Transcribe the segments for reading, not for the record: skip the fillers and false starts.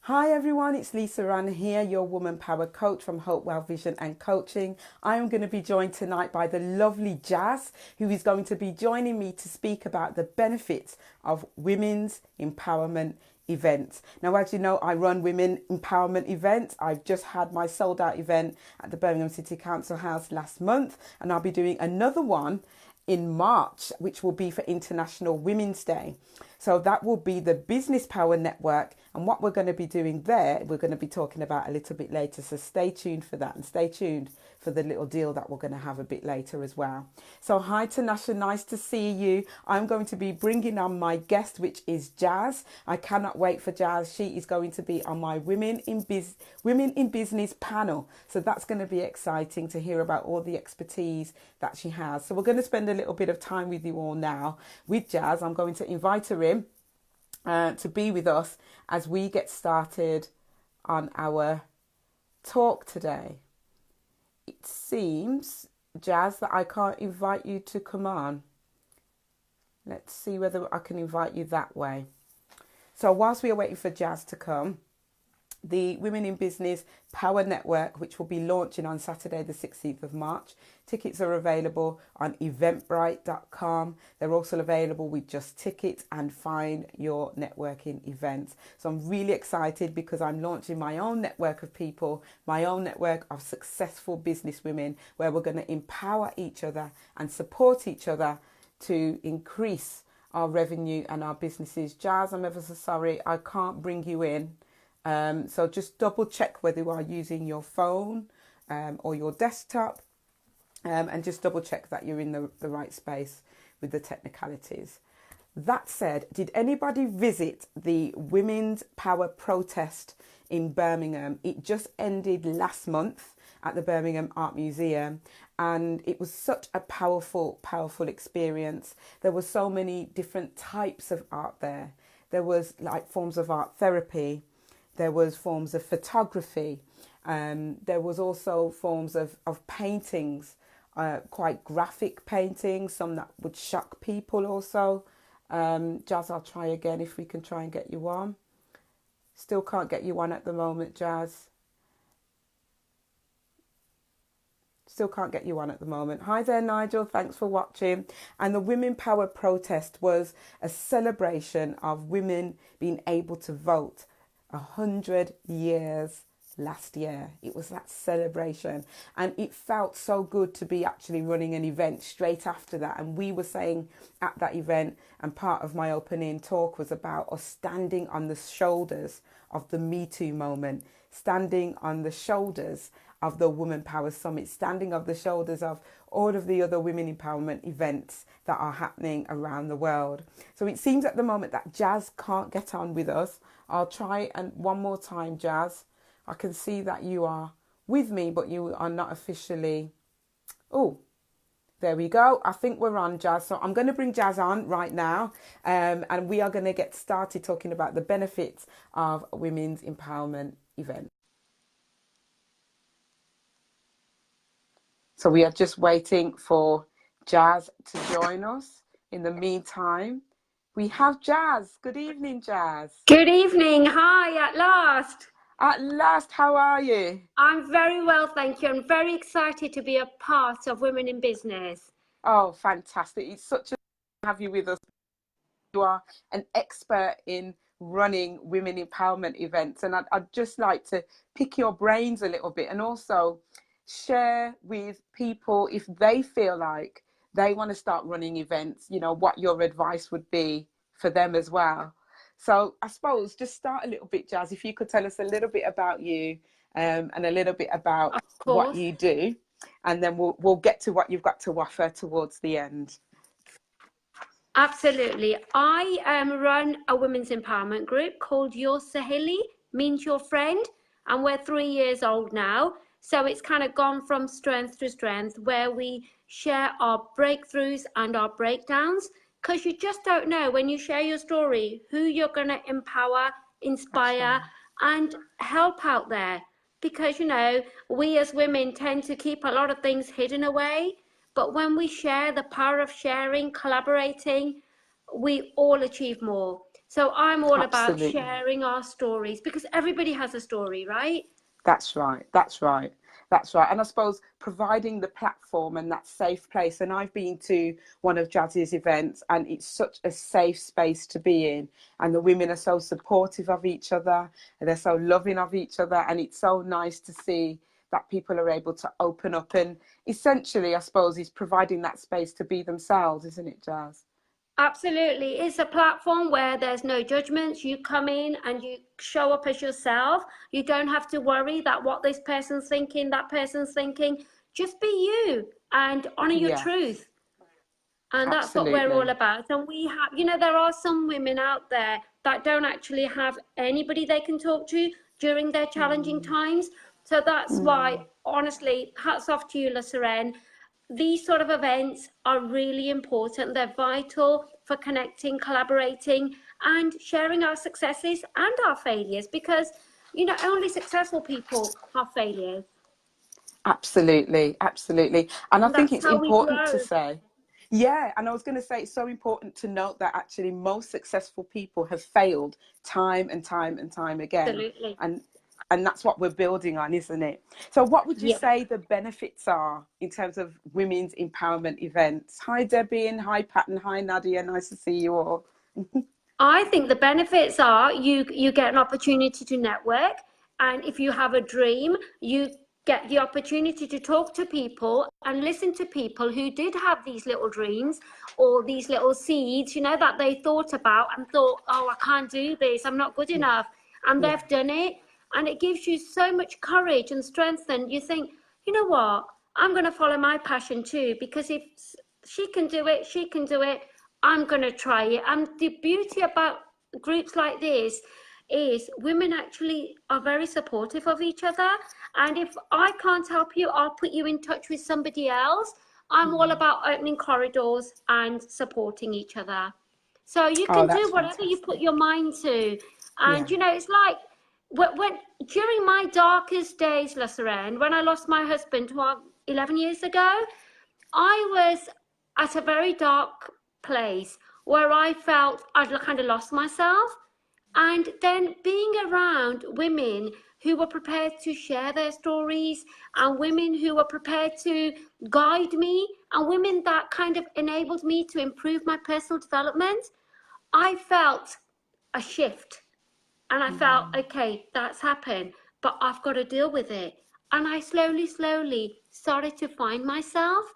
Hi everyone, it's Lisa Rann here, your woman power coach from Hopewell Vision and Coaching. I am going to be joined tonight by the lovely Jazz, who is going to be joining me to speak about the benefits of women's empowerment events. Now, as you know, I run women empowerment events. I've just had my sold out event at the Birmingham City Council House last month, and I'll be doing another one in March, which will be for International Women's Day. So that will be the Business Power Network. And what we're going to be doing there, we're going to be talking about a little bit later. So stay tuned for that and stay tuned for the little deal that we're going to have a bit later as well. So hi Tanasha, nice to see you. I'm going to be bringing on my guest, which is Jazz. I cannot wait for Jazz. She is going to be on my Women in Business panel. So that's going to be exciting to hear about all the expertise that she has. So we're going to spend a little bit of time with you all now with Jazz. I'm going to invite her in to be with us as we get started on our talk today. It seems, Jazz, that I can't invite you to come on. Let's see whether I can invite you that way. So whilst we are waiting for Jazz to come, the Women in Business Power Network, which will be launching on Saturday the 16th of March. Tickets are available on eventbrite.com. They're also available with Just Tickets and Find Your Networking Events. So I'm really excited because I'm launching my own network of people, my own network of successful business women, where we're going to empower each other and support each other to increase our revenue and our businesses. Jazz, I'm ever so sorry, I can't bring you in. So just double check whether you are using your phone or your desktop, and just double check that you're in the right space with the technicalities. That said, did anybody visit the Women's Power protest in Birmingham? It just ended last month at the Birmingham Art Museum, and it was such a powerful experience. There were so many different types of art there. There was like forms of art therapy. There was forms of photography. There was also forms of paintings, quite graphic paintings, some that would shock people also. Jazz, I'll try again if we can try and get you on. Still can't get you on at the moment, Jazz. Still can't get you on at the moment. Hi there, Nigel. Thanks for watching. And the Women Power protest was a celebration of women being able to vote. 100 years last year. It was that celebration, and it felt so good to be actually running an event straight after that. And we were saying at that event, and part of my opening talk was about us standing on the shoulders of the Me Too moment, standing on the shoulders of the Women Power Summit, standing on the shoulders of all of the other women empowerment events that are happening around the world. So it seems at the moment that Jazz can't get on with us. I'll try and one more time, Jazz. I can see that you are with me, but you are not officially. Oh, there we go. I think we're on, Jazz. So I'm going to bring Jazz on right now, and we are going to get started talking about the benefits of women's empowerment events. So we are just waiting for Jazz to join us. In the meantime, we have Jazz. Good evening, Jazz. Good evening. Hi, at last. At last, how are you? I'm very well, thank you. I'm very excited to be a part of Women in Business. Oh, fantastic. It's such a to have you with us. You are an expert in running women empowerment events, and I'd just like to pick your brains a little bit and also share with people, if they feel like they want to start running events, you know, what your advice would be for them as well. So I suppose just start a little bit, Jazz, if you could tell us a little bit about you, and a little bit about what you do, and then we'll get to what you've got to offer towards the end. Absolutely. I run a women's empowerment group called Your Saheli, means your friend, and we're 3 years old now. So it's kind of gone from strength to strength, where we share our breakthroughs and our breakdowns, because you just don't know when you share your story who you're going to empower, inspire, and help out there. Because, you know, we as women tend to keep a lot of things hidden away. But when we share, the power of sharing, collaborating, we all achieve more. So I'm all about Absolutely. sharing our stories because everybody has a story, right? That's right. That's right. That's right. And I suppose providing the platform and that safe place. And I've been to one of Jazz's events, and it's such a safe space to be in. And the women are so supportive of each other, and they're so loving of each other. And it's so nice to see that people are able to open up. And essentially, I suppose, is providing that space to be themselves, isn't it, Jazz? Absolutely. It's a platform where there's no judgments. You come in and you show up as yourself. You don't have to worry that what this person's thinking, that person's thinking. Just be you and honor your Yeah, truth. And that's what we're all absolutely. about. And we have, there are some women out there that don't actually have anybody they can talk to during their challenging Mm, times. So that's why, mm. honestly, hats off to you, Lasaren. These sort of events are really important. They're vital for connecting, collaborating, and sharing our successes and our failures because, only successful people have failures. Absolutely, absolutely. And I And think that's it's how we important to grow. say, yeah, and I was going to say it's so important to note that actually most successful people have failed time and time and time again. Absolutely. And and that's what we're building on, isn't it? So what would you Yeah. say the benefits are in terms of women's empowerment events? Hi Debbie, and hi Pat, and hi Nadia, nice to see you all. I think the benefits are you get an opportunity to network, and if you have a dream, you get the opportunity to talk to people and listen to people who did have these little dreams or these little seeds, that they thought about and thought, oh, I can't do this, I'm not good Yeah, enough, and yeah. they've done it, and it gives you so much courage and strength, and you think, you know what, I'm going to follow my passion too, because if she can do it, she can do it. I'm going to try it. And the beauty about groups like this is women actually are very supportive of each other. And if I can't help you, I'll put you in touch with somebody else. I'm all Mm. about opening corridors and supporting each other. So you Oh, can do that's whatever you put fantastic. your mind to. And, Yeah. it's like when during my darkest days, Lasaren, when I lost my husband 11 years ago, I was at a very dark place where I felt I'd kind of lost myself. And then being around women who were prepared to share their stories and women who were prepared to guide me and women that kind of enabled me to improve my personal development, I felt a shift. And I felt, Mm. okay, that's happened, but I've got to deal with it. And I slowly, slowly started to find myself,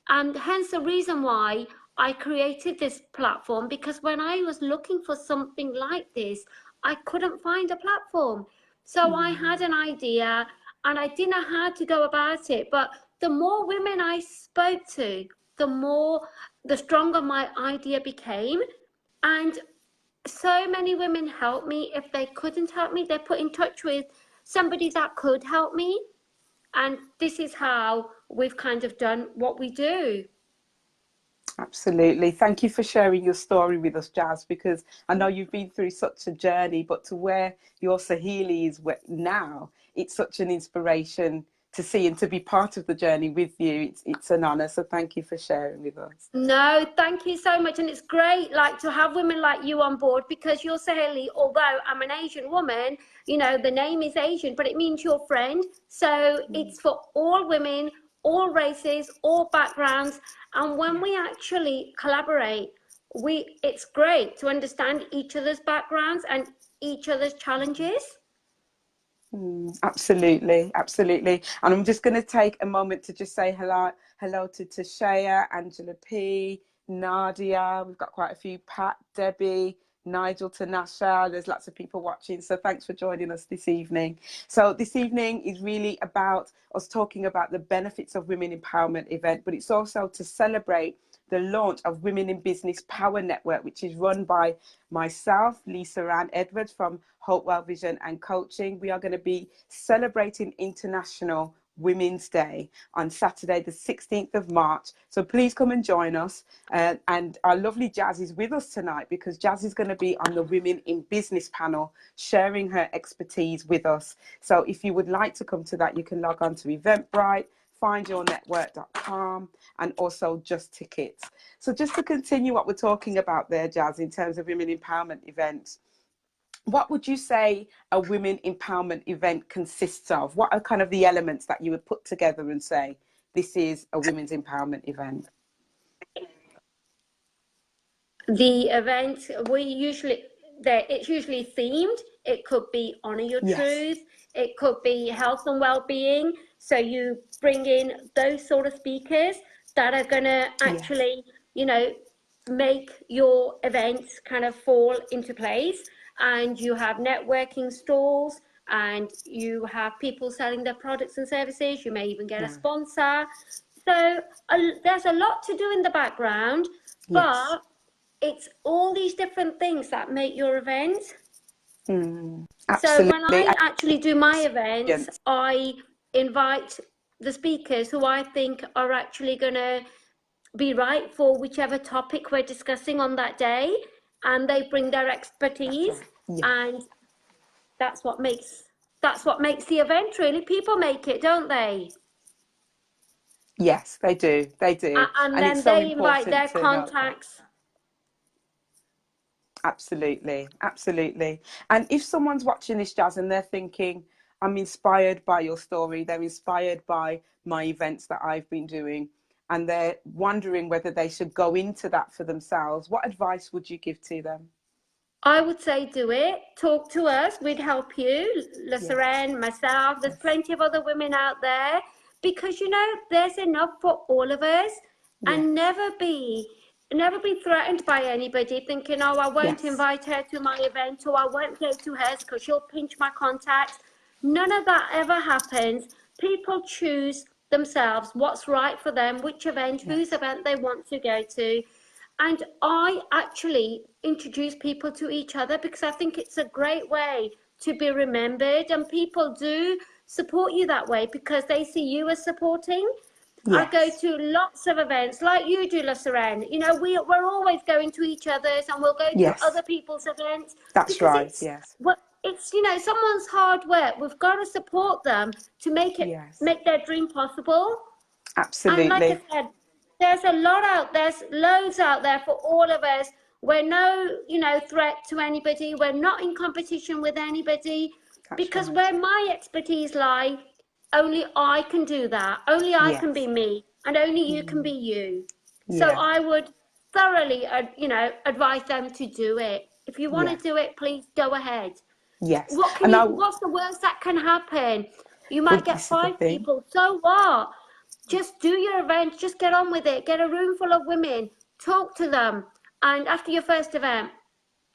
and hence the reason why I created this platform, because when I was looking for something like this, I couldn't find a platform. So I had Mm. an idea and I didn't know how to go about it. But the more women I spoke to, the stronger my idea became. And so many women helped me. If they couldn't help me, they put in touch with somebody that could help me. And this is how we've kind of done what we do. Absolutely. Thank you for sharing your story with us, Jazz, because I know you've been through such a journey, but to where your Sahili is now, it's such an inspiration to see and to be part of the journey with you. It's an honor. So thank you for sharing with us. No, thank you so much. And it's great like to have women like you on board, because you're Saheli, although I'm an Asian woman, the name is Asian, but it means your friend. So it's for all women, all races, all backgrounds. And when Yeah. we actually collaborate, it's great to understand each other's backgrounds and each other's challenges. Absolutely, absolutely. And I'm just going to take a moment to just say hello to Tashaya, Angela P, Nadia. We've got quite a few, Pat, Debbie, Nigel, Tanasha. There's lots of people watching. So thanks for joining us this evening. So this evening is really about us talking about the benefits of Women Empowerment event, but it's also to celebrate the launch of Women in Business Power Network, which is run by myself, Lisa Ann Edwards from Hopewell Vision and Coaching. We are going to be celebrating International Women's Day on Saturday, the 16th of March. So please come and join us. And our lovely Jazz is with us tonight, because Jazz is going to be on the Women in Business panel, sharing her expertise with us. So if you would like to come to that, you can log on to Eventbrite, findyournetwork.com, and also Just Tickets. So just to continue what we're talking about there, Jazz, in terms of women empowerment events, what would you say a women empowerment event consists of? What are kind of the elements that you would put together and say, this is a women's empowerment event? The event, it's usually themed. It could be honor your truth. It could be health and well-being. So you bring in those sort of speakers that are going to actually, you know, make your events kind of fall into place. And you have networking stalls, and you have people selling their products and services. You may even get a sponsor. So there's a lot to do in the background, but it's all these different things that make your event. So when I actually do my events, I invite the speakers who I think are actually going to be right for whichever topic we're discussing on that day, and they bring their expertise, and that's what makes the event, really. People make it, don't they? Yes, they do. They do. And then it's so they invite their important to contacts. Absolutely, absolutely. And if someone's watching this, Jazz, and they're thinking, I'm inspired by your story, they're inspired by my events that I've been doing, and they're wondering whether they should go into that for themselves, what advice would you give to them? I would say do it. Talk to us. We'd help you. Lisseren, myself. There's plenty of other women out there, because, you know, there's enough for all of us. And never be threatened by anybody thinking, oh, I won't invite her to my event, or I won't go to hers because she'll pinch my contacts. None of that ever happens. People choose themselves what's right for them, which event, whose event they want to go to. And I actually introduce people to each other because I think it's a great way to be remembered, and people do support you that way because they see you as supporting. I go to lots of events like you do, Lisseren. You know, we're always going to each other's, and we'll go to other people's events. That's right, It's, you know, someone's hard work. We've got to support them to make their dream possible. Absolutely. And like I said, there's a lot out there, there's loads out there for all of us. We're no, you know, threat to anybody. We're not in competition with anybody. Because where my expertise lie, only I can do that. Only I can be me, and only you can be you. So I would thoroughly, you know, advise them to do it. If you want to do it, please go ahead. What's the worst that can happen? You might get 5 people. So what? Just do your event. Just get on with it. Get a room full of women. Talk to them. And after your first event,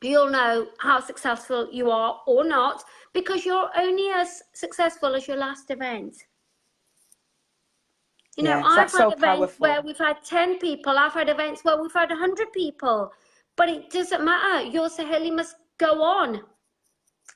you'll know how successful you are or not, because you're only as successful as your last event. You know, I've had events where we've had 10 people. I've had events where we've had 100 people. But it doesn't matter. Your Saheli must go on.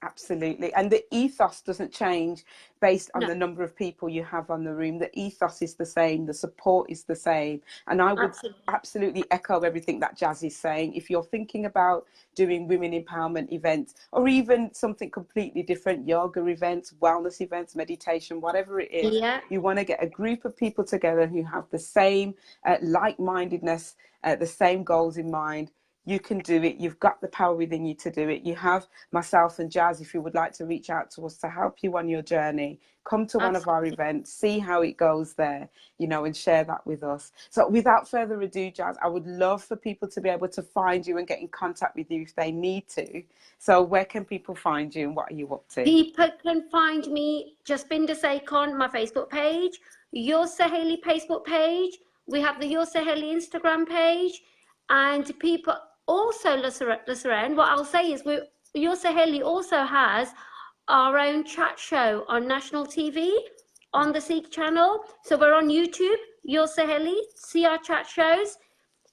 Absolutely. And the ethos doesn't change based on the number of people you have on the room. The ethos is the same. The support is the same. And I would absolutely echo everything that Jazz is saying. If you're thinking about doing women empowerment events, or even something completely different, yoga events, wellness events, meditation, whatever it is, you want to get a group of people together who have the same like-mindedness, the same goals in mind. You can do it. You've got the power within you to do it. You have myself and Jazz, if you would like to reach out to us to help you on your journey. Come to one of our events, see how it goes there, you know, and share that with us. So without further ado, Jazz, I would love for people to be able to find you and get in contact with you if they need to. So where can people find you, and what are you up to? People can find me, Jasbinder Saikhon, my Facebook page, Your Saheli Facebook page. We have the Your Saheli Instagram page. And people also, Lisseren, what I'll say is Your Saheli also has our own chat show on national TV on the Sikh channel. So we're on YouTube, Your Saheli, see our chat shows.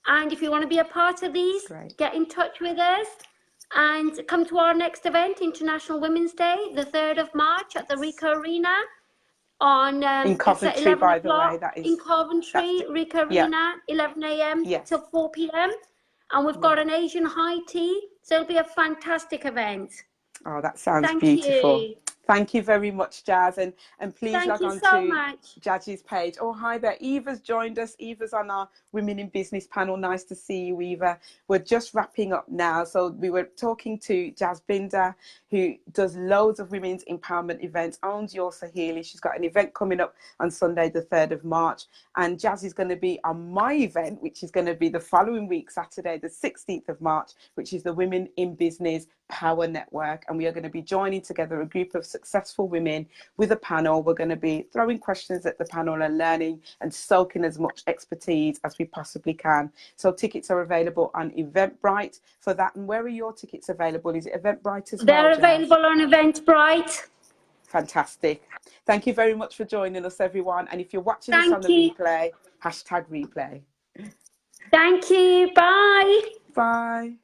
And if you want to be a part of these, get in touch with us and come to our next event, International Women's Day, the 3rd of March at the Rico Arena. On in Coventry, by the way, that is in Coventry, Rico Arena, 11 a.m. till 4 p.m. And we've got an Asian high tea, so it'll be a fantastic event. Oh, that sounds beautiful. You. Thank you very much, Jazz. And please Thank log you on so to much. Jazz's page. Oh, hi there. Eva's joined us. Eva's on our Women in Business panel. Nice to see you, Eva. We're just wrapping up now. So we were talking to Jasbinder, who does loads of women's empowerment events, owns Your Saheli. She's got an event coming up on Sunday, the 3rd of March. And Jazz is going to be on my event, which is going to be the following week, Saturday, the 16th of March, which is the Women in Business Power Network. And we are going to be joining together a group of successful women with a panel. We're going to be throwing questions at the panel and learning and soaking as much expertise as we possibly can. So tickets are available on Eventbrite for that. And where are your tickets available? Is it Eventbrite as well, They're Jazz? available on Eventbrite. Fantastic. Thank you very much for joining us, everyone. And if you're watching this on Thank the you. replay, #replay. Thank you. Bye. Bye.